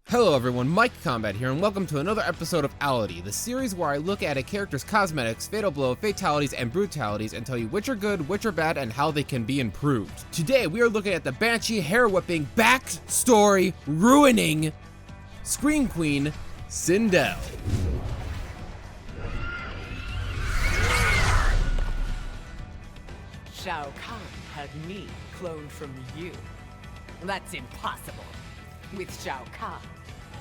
Hello everyone, MIKombat here, and welcome to another episode of Ality, the series where I look at a character's cosmetics, fatal blow, fatalities, and brutalities and tell you which are good, which are bad, and how they can be improved. Today we are looking at the Banshee hair-whipping, backstory ruining Scream Queen, Sindel. Shao Kahn had me cloned from you. That's impossible. With Shao Kahn,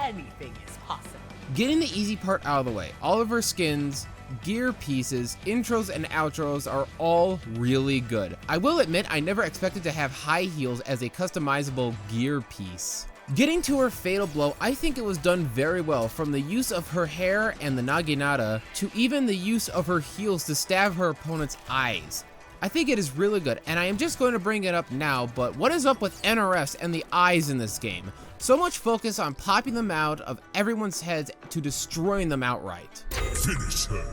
anything is possible. Getting the easy part out of the way, all of her skins, gear pieces, intros, and outros are all really good. I will admit I never expected to have high heels as a customizable gear piece. Getting to her fatal blow, I think it was done very well, from the use of her hair and the naginata to even the use of her heels to stab her opponent's eyes. I think it is really good, and I am just going to bring it up now, but what is up with NRS and the eyes in this game? So much focus on popping them out of everyone's heads to destroying them outright. Finish her.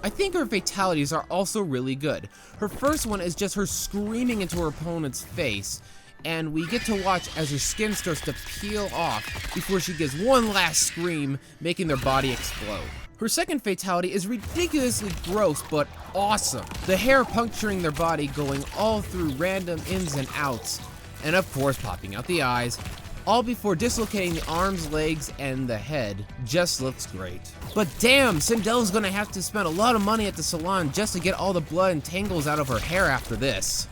I think her fatalities are also really good. Her first one is just her screaming into her opponent's face, and we get to watch as her skin starts to peel off before she gives one last scream, making their body explode. Her second fatality is ridiculously gross, but awesome. The hair puncturing their body, going all through random ins and outs, and of course popping out the eyes, all before dislocating the arms, legs, and the head. Just looks great. But damn, Sindel's gonna have to spend a lot of money at the salon just to get all the blood and tangles out of her hair after this.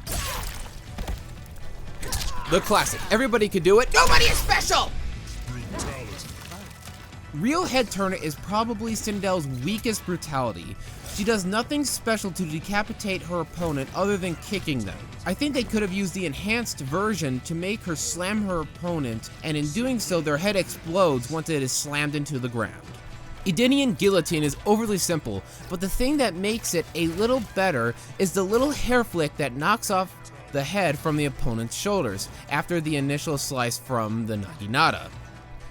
The classic, everybody could do it, nobody is special! Brutality. Real head turner is probably Sindel's weakest brutality. She does nothing special to decapitate her opponent other than kicking them. I think they could have used the enhanced version to make her slam her opponent, and in doing so their head explodes once it is slammed into the ground. Edenian guillotine is overly simple, but the thing that makes it a little better is the little hair flick that knocks off the head from the opponent's shoulders after the initial slice from the naginata.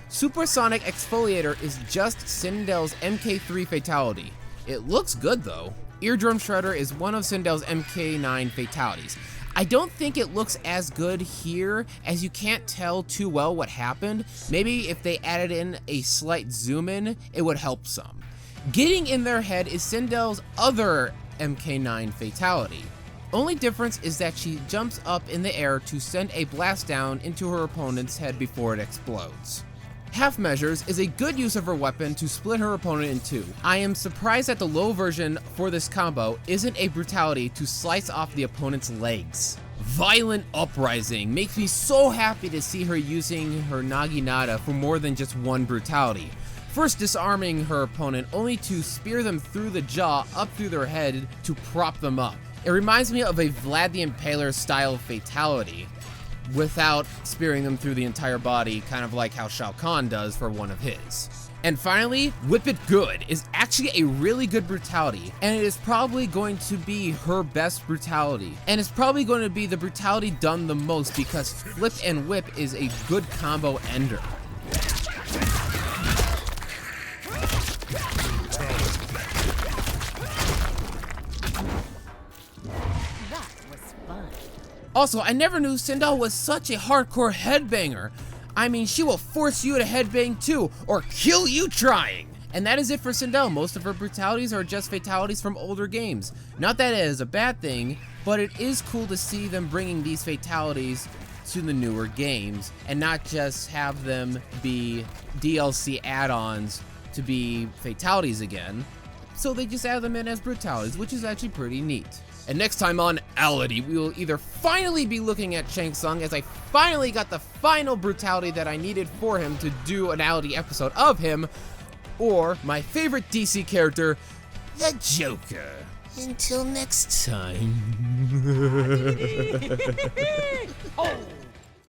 Supersonic Exfoliator is just Sindel's MK3 fatality. It looks good though. Eardrum Shredder is one of Sindel's MK9 fatalities. I don't think it looks as good here, as you can't tell too well what happened. Maybe if they added in a slight zoom in, it would help some. Getting in their head is Sindel's other MK9 fatality. Only difference is that she jumps up in the air to send a blast down into her opponent's head before it explodes. Half Measures is a good use of her weapon to split her opponent in two. I am surprised that the low version for this combo isn't a brutality to slice off the opponent's legs. Violent Uprising makes me so happy to see her using her naginata for more than just one brutality. First disarming her opponent only to spear them through the jaw up through their head to prop them up. It reminds me of a Vlad the Impaler style fatality, without spearing them through the entire body, kind of like how Shao Kahn does for one of his. And finally, Whip It Good is actually a really good brutality, and it is probably going to be her best brutality. And it's probably going to be the brutality done the most because Flip and Whip is a good combo ender. Also, I never knew Sindel was such a hardcore headbanger. I mean, she will force you to headbang too, or kill you trying. And that is it for Sindel. Most of her brutalities are just fatalities from older games. Not that it is a bad thing, but it is cool to see them bringing these fatalities to the newer games, and not just have them be DLC add-ons to be fatalities again. So they just add them in as brutalities, which is actually pretty neat. And next time on Ality, we will either finally be looking at Shang Tsung, as I finally got the final brutality that I needed for him to do an Ality episode of him, or my favorite DC character, the Joker. Until next time. Oh.